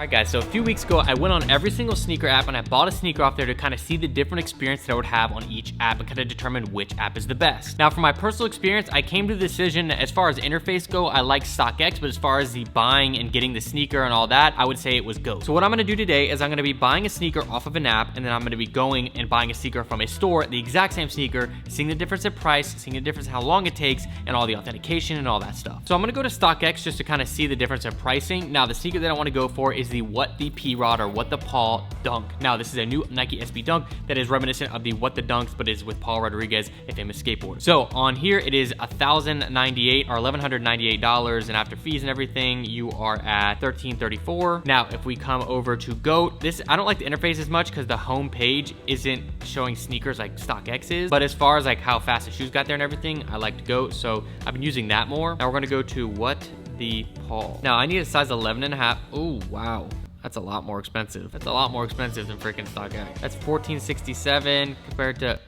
All right guys, so a few weeks ago, I went on every single sneaker app and I bought a sneaker off there to kind of see the different experience that I would have on each app and kind of determine which app is the best. Now, from my personal experience, I came to the decision that as far as interface go, I like Stockx, but as far as the buying and getting the sneaker and all that, I would say it was GOAT. So what I'm gonna do today is I'm gonna be buying a sneaker off of an app, and then I'm gonna be going and buying a sneaker from a store, the exact same sneaker, seeing the difference in price, seeing the difference in how long it takes, and all the authentication and all that stuff. So I'm gonna go to Stockx just to kind of see the difference in pricing. Now, the sneaker that I wanna go for is the What the P-Rod or What the Paul Dunk. Now, this is a new Nike SB Dunk that is reminiscent of the What the Dunks, but is with Paul Rodriguez, a famous skateboarder. So on here, it is $1,098 or $1,198, and after fees and everything, you are at $1,334. Now, if we come over to GOAT, this, I don't like the interface as much because the home page isn't showing sneakers like Stockx is, but as far as like how fast the shoes got there and everything, I liked GOAT, so I've been using that more. Now we're gonna go to What the Paul. Now I need a size 11.5. Oh, wow. That's a lot more expensive. That's a lot more expensive than freaking Stockx. That's $1,467 compared to,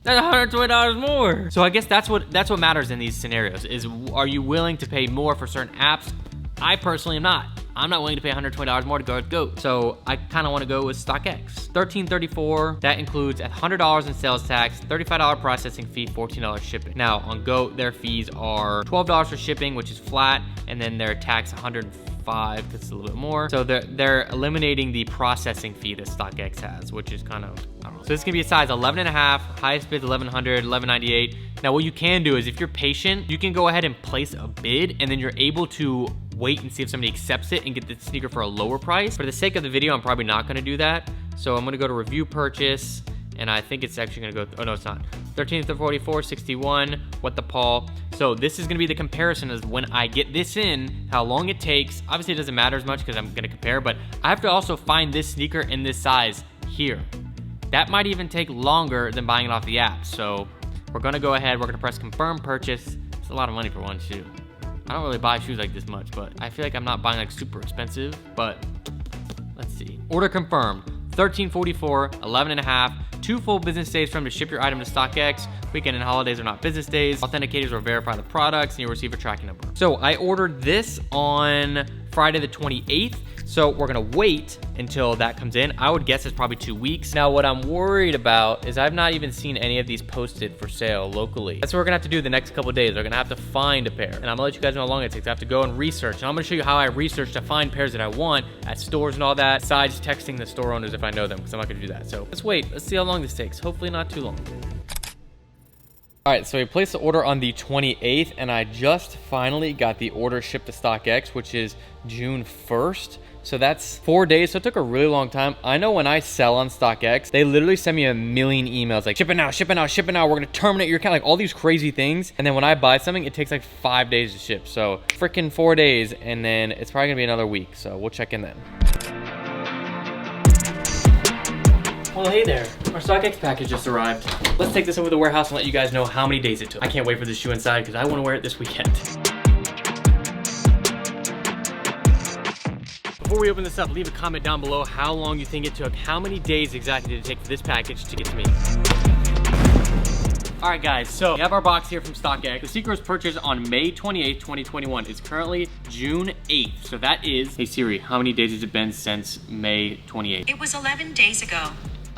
that's $120 more. So I guess that's what matters in these scenarios is, are you willing to pay more for certain apps? I personally am not. I'm not willing to pay $120 more to go with GOAT. So I kind of want to go with Stockx. $1,334, that includes $100 in sales tax, $35 processing fee, $14 shipping. Now on GOAT, their fees are $12 for shipping, which is flat, and then their tax $105, because it's a little bit more. So they're eliminating the processing fee that Stockx has, which is kind of, I don't know. So this is gonna be a size 11.5, highest bid 1,100, 1,198. Now what you can do is if you're patient, you can go ahead and place a bid, and then you're able to wait and see if somebody accepts it and get the sneaker for a lower price. For the sake of the video, I'm probably not gonna do that. So I'm gonna go to review purchase, and I think it's actually gonna go, oh no, it's not. 1344, 61, What the Paul. So this is gonna be the comparison as when I get this in, how long it takes. Obviously it doesn't matter as much because I'm gonna compare, but I have to also find this sneaker in this size here. That might even take longer than buying it off the app. So we're gonna go ahead, we're gonna press confirm purchase. It's a lot of money for one shoe. I don't really buy shoes like this much, but I feel like I'm not buying like super expensive, but let's see. Order confirmed, $1,344, 11.5, 2 full business days from to ship your item to Stockx. Weekend and holidays are not business days. Authenticators will verify the products and you'll receive a tracking number. So I ordered this on Friday the 28th. So we're gonna wait until that comes in. I would guess it's probably 2 weeks. Now what I'm worried about is I've not even seen any of these posted for sale locally. That's what we're gonna have to do the next couple of days. We're gonna have to find a pair. And I'm gonna let you guys know how long it takes. I have to go and research. And I'm gonna show you how I research to find pairs that I want at stores and all that, besides texting the store owners if I know them, because I'm not gonna do that. So let's wait, let's see how long this takes. Hopefully not too long. All right, so we placed the order on the 28th, and I just finally got the order shipped to Stockx, which is June 1st. So that's 4 days, so it took a really long time. I know when I sell on Stockx, they literally send me a million emails like, ship it now, ship it now, ship it now, we're gonna terminate your account, like all these crazy things. And then when I buy something, it takes like 5 days to ship. So freaking 4 days, and then it's probably gonna be another week. So we'll check in then. Well, hey there, our Stockx package just arrived. Let's take this over to the warehouse and let you guys know how many days it took. I can't wait for this shoe inside because I want to wear it this weekend. Before we open this up, leave a comment down below how long you think it took. How many days exactly did it take for this package to get to me? All right guys, so we have our box here from Stockx. The sneaker was purchased on May 28th, 2021. It's currently June 8th. So that is, hey Siri, how many days has it been since May 28th? It was 11 days ago.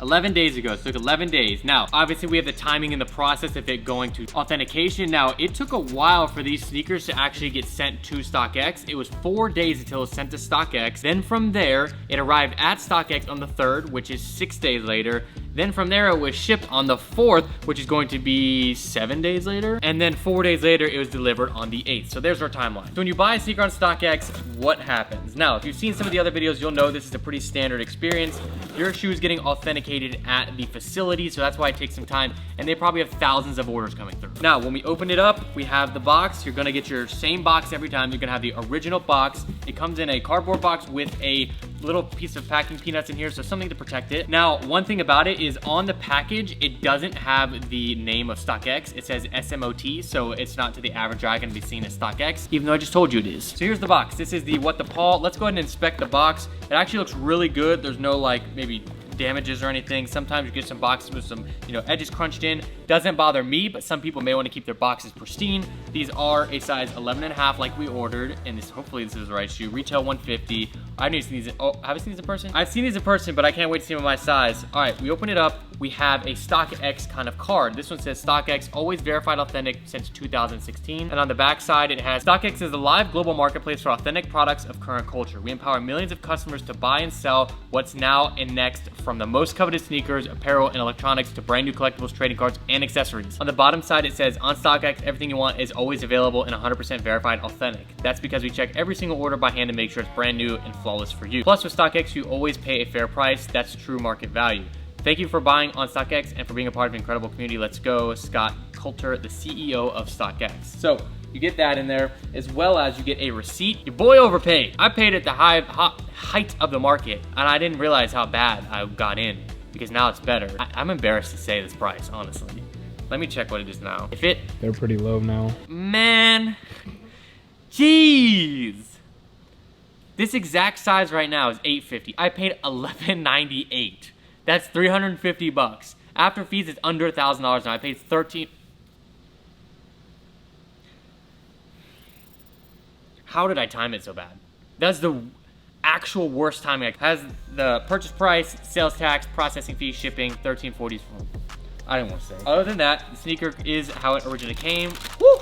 11 days ago, so it took 11 days. Now, obviously we have the timing and the process of it going to authentication. Now, it took a while for these sneakers to actually get sent to Stockx. It was 4 days until it was sent to Stockx. Then from there, it arrived at Stockx on the 3rd, which is 6 days later. Then from there, it was shipped on the 4th, which is going to be 7 days later. And then 4 days later, it was delivered on the 8th. So there's our timeline. So when you buy a sneaker on Stockx, what happens? Now, if you've seen some of the other videos, you'll know this is a pretty standard experience. Your shoe is getting authenticated at the facility, so that's why it takes some time. And they probably have thousands of orders coming through. Now, when we open it up, we have the box. You're gonna get your same box every time. You're gonna have the original box. It comes in a cardboard box with a little piece of packing peanuts in here, so something to protect it. Now, one thing about it is on the package, it doesn't have the name of Stockx. It says SMOT, so it's not to the average eye gonna be seen as Stockx, even though I just told you it is. So here's the box. This is the What the Paul. Let's go ahead and inspect the box. It actually looks really good. There's no like maybe damages or anything. Sometimes you get some boxes with some, you know, edges crunched in. Doesn't bother me, but some people may want to keep their boxes pristine. These are a size 11.5 like we ordered, and this, hopefully this is the right shoe. Retail $150. I've never seen these. Oh, have I seen these in person? I've seen these in person, but I can't wait to see them in my size. All right, we open it up. We have a Stockx kind of card. This one says Stockx, always verified authentic since 2016. And on the back side, it has Stockx is a live global marketplace for authentic products of current culture. We empower millions of customers to buy and sell what's now and next, from the most coveted sneakers, apparel, and electronics to brand new collectibles, trading cards, and accessories. On the bottom side, it says on Stockx, everything you want is always available and 100% verified authentic. That's because we check every single order by hand to make sure it's brand new and flawless for you. Plus, with Stockx, you always pay a fair price. That's true market value. Thank you for buying on Stockx and for being a part of an incredible community. Let's go, Scott Coulter, the CEO of Stockx. So you get that in there, as well as you get a receipt. Your boy overpaid. I paid at the height of the market, and I didn't realize how bad I got in, because now it's better. I'm embarrassed to say this price, honestly. Let me check what it is now. They're pretty low now. Man, jeez. This exact size right now is $850. I paid $11.98. That's 350 bucks. After fees, it's under $1,000 now. I paid 13. How did I time it so bad? That's the actual worst timing. Has the purchase price, sales tax, processing fee, shipping, $13.40. I didn't want to say. Other than that, the sneaker is how it originally came. Woo!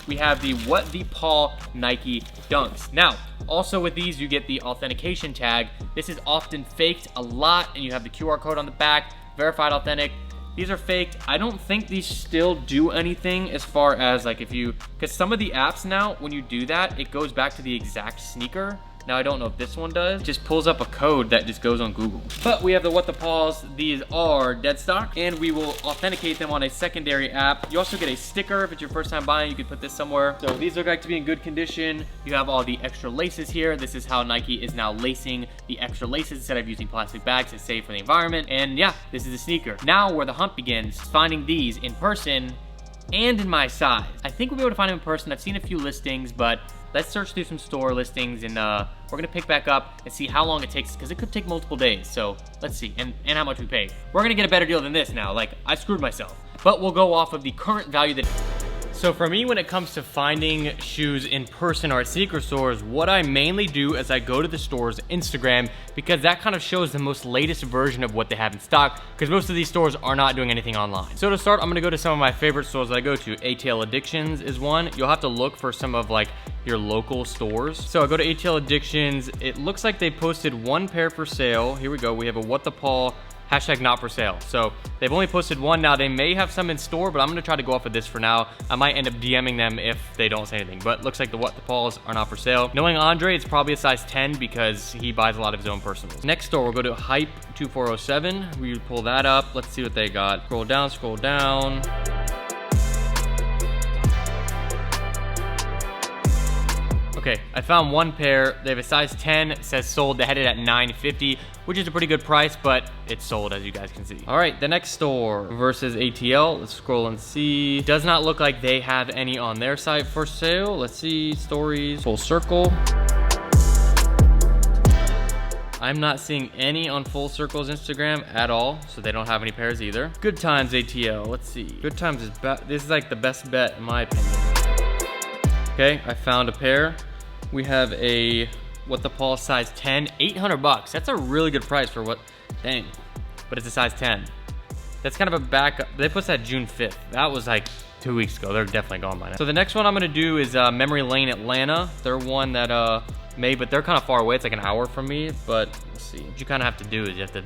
We have the What the Paul Nike Dunks. Now, also with these, you get the authentication tag. This is often faked a lot, and you have the QR code on the back, verified authentic. These are faked. I don't think these still do anything as far as like if you, because some of the apps now, when you do that, it goes back to the exact sneaker. Now, I don't know if this one does. It just pulls up a code that just goes on Google. But we have the What the Pauls. These are dead stock, and we will authenticate them on a secondary app. You also get a sticker. If it's your first time buying, you can put this somewhere. So these look like to be in good condition. You have all the extra laces here. This is how Nike is now lacing the extra laces instead of using plastic bags. It's safe for the environment. And yeah, this is a sneaker. Now where the hunt begins, finding these in person and in my size. I think we'll be able to find them in person. I've seen a few listings, but let's search through some store listings, and we're gonna pick back up and see how long it takes, because it could take multiple days. So let's see, and how much we paid. We're gonna get a better deal than this now. Like, I screwed myself. But we'll go off of the current value that. So for me, when it comes to finding shoes in person or at sneaker stores, what I mainly do is I go to the store's Instagram, because that kind of shows the most latest version of what they have in stock, because most of these stores are not doing anything online. So to start, I'm gonna go to some of my favorite stores that I go to. ATL Addictions is one. You'll have to look for some of like your local stores. So I go to ATL Addictions. It looks like they posted one pair for sale. Here we go. We have a What the Paul hashtag not for sale. So they've only posted one. Now they may have some in store, but I'm gonna try to go off of this for now. I might end up DMing them if they don't say anything, but looks like the What the Pauls are not for sale. Knowing Andre, it's probably a size 10 because he buys a lot of his own personals. Next store, we'll go to Hype 2407. We pull that up. Let's see what they got. Scroll down, scroll down. Okay, I found one pair. They have a size 10, it says sold. They had it at $9.50, which is a pretty good price, but it's sold, as you guys can see. All right, the next store versus ATL. Let's scroll and see. Does not look like they have any on their site for sale. Let's see, stories, Full Circle. I'm not seeing any on Full Circle's Instagram at all, so they don't have any pairs either. Good Times ATL, let's see. Good Times is, this is like the best bet in my opinion. Okay, I found a pair. We have a What the Paul size 10, 800 bucks. That's a really good price for what, dang. But it's a size 10. That's kind of a backup. They put that June 5th. That was like 2 weeks ago. They're definitely gone by now. So the next one I'm gonna do is Memory Lane Atlanta. They're one that but they're kind of far away. It's like an hour from me, but let's see. What you kind of have to do is you have to,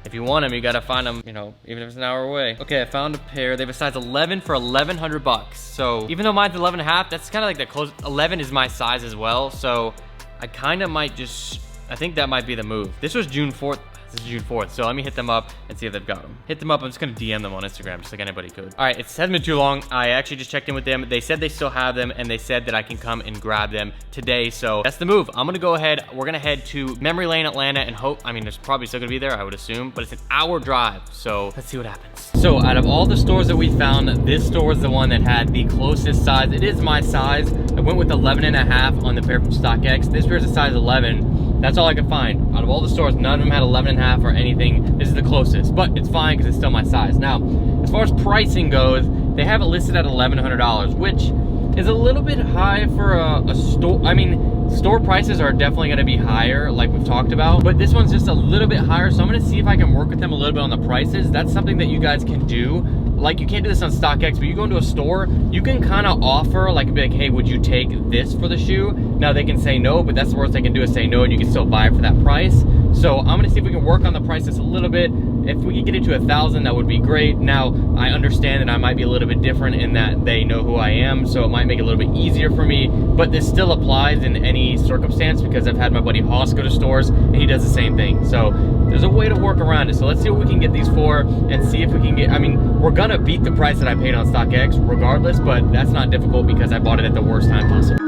if you want them, you gotta find them, you know, even if it's an hour away. Okay, I found a pair. They have a size 11 for 1,100 bucks. So even though mine's 11 and a half, that's kind of like the close. 11 is my size as well. So I kind of might just, I think that might be the move. This was June 4th. This is June 4th, so let me hit them up and see if they've got them. Hit them up, I'm just gonna DM them on Instagram, just like anybody could. All right, it hasn't been too long. I actually just checked in with them. They said they still have them, and they said that I can come and grab them today, so that's the move. I'm gonna go ahead, we're gonna head to Memory Lane, Atlanta, and hope, I mean, there's probably still gonna be there, I would assume, but it's an hour drive, so let's see what happens. So out of all the stores that we found, this store is the one that had the closest size. It is my size. I went with 11 and a half on the pair from Stockx. This pair is a size 11. That's all I could find. Out of all the stores, none of them had 11.5 or anything. This is the closest, but it's fine because it's still my size. Now, as far as pricing goes, they have it listed at $1,100, which is a little bit high for a store. I mean, store prices are definitely gonna be higher, like we've talked about, but this one's just a little bit higher, so I'm gonna see if I can work with them a little bit on the prices. That's something that you guys can do. Like, you can't do this on StockX, but you go into a store, you can kind of offer, like, be like, hey, would you take this for the shoe? Now, they can say no, but that's the worst they can do is say no, and you can still buy it for that price. So I'm gonna see if we can work on the prices a little bit. If we could get it to 1,000, that would be great. Now, I understand that I might be a little bit different in that they know who I am, so it might make it a little bit easier for me, but this still applies in any circumstance because I've had my buddy Hoss go to stores and he does the same thing. So there's a way to work around it. So let's see what we can get these for and see if we can get, I mean, we're gonna beat the price that I paid on StockX regardless, but that's not difficult because I bought it at the worst time possible.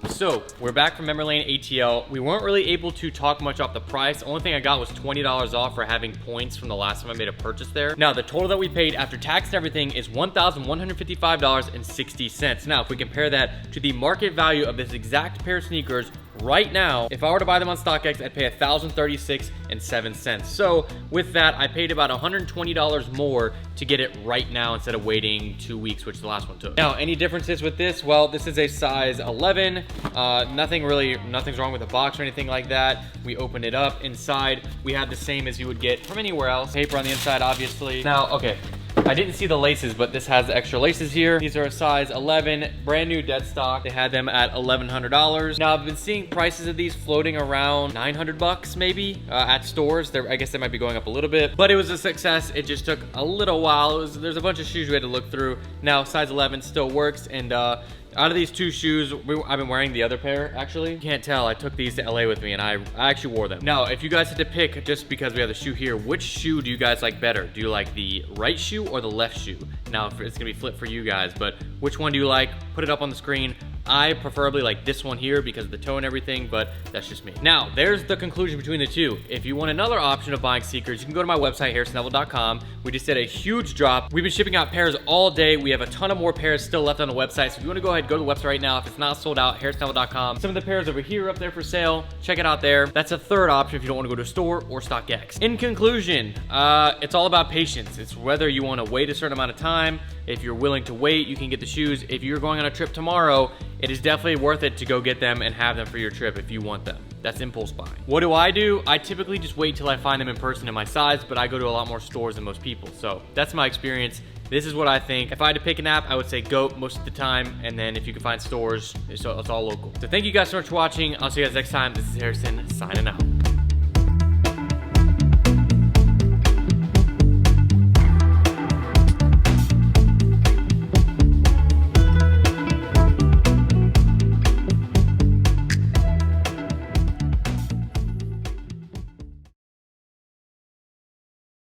So we're back from Memory Lane ATL. We weren't really able to talk much off the price. The only thing I got was $20 off for having points from the last time I made a purchase there. Now the total that we paid after tax and everything is $1,155.60. Now if we compare that to the market value of this exact pair of sneakers right now, if I were to buy them on StockX, I'd pay $1,036.07. So with that, I paid about $120 more to get it right now instead of waiting 2 weeks, which the last one took. Now, any differences with this? Well, this is a size 11. Nothing's wrong with the box or anything like that. We opened it up. Inside, we have the same as you would get from anywhere else. Paper on the inside, obviously. Now, okay. I didn't see the laces, but this has the extra laces here. These are a size 11, brand new dead stock. They had them at $1,100. Now, I've been seeing prices of these floating around 900 bucks maybe at stores. I guess they might be going up a little bit, but it was a success. It just took a little while. There's a bunch of shoes we had to look through. Now, size 11 still works, and out of these two shoes, I've been wearing the other pair, actually. You can't tell, I took these to LA with me and I actually wore them. Now, if you guys had to pick, just because we have the shoe here, which shoe do you guys like better? Do you like the right shoe or the left shoe? Now, it's gonna be flipped for you guys, but which one do you like? Put it up on the screen. I preferably like this one here because of the toe and everything, but that's just me. Now, there's the conclusion between the two. If you want another option of buying sneakers, you can go to my website, harrisonnevel.com. We just did a huge drop. We've been shipping out pairs all day. We have a ton of more pairs still left on the website, so if you wanna go ahead, go to the website right now. If it's not sold out, harrisonnevel.com. Some of the pairs over here are up there for sale. Check it out there. That's a third option if you don't wanna go to a store or StockX. In conclusion, it's all about patience. It's whether you wanna wait a certain amount of time. If you're willing to wait, you can get the shoes. If you're going on a trip tomorrow, it is definitely worth it to go get them and have them for your trip if you want them. That's impulse buying. What do? I typically just wait till I find them in person in my size, but I go to a lot more stores than most people. So that's my experience. This is what I think. If I had to pick an app, I would say GOAT most of the time. And then if you can find stores, it's all local. So thank you guys so much for watching. I'll see you guys next time. This is Harrison signing out.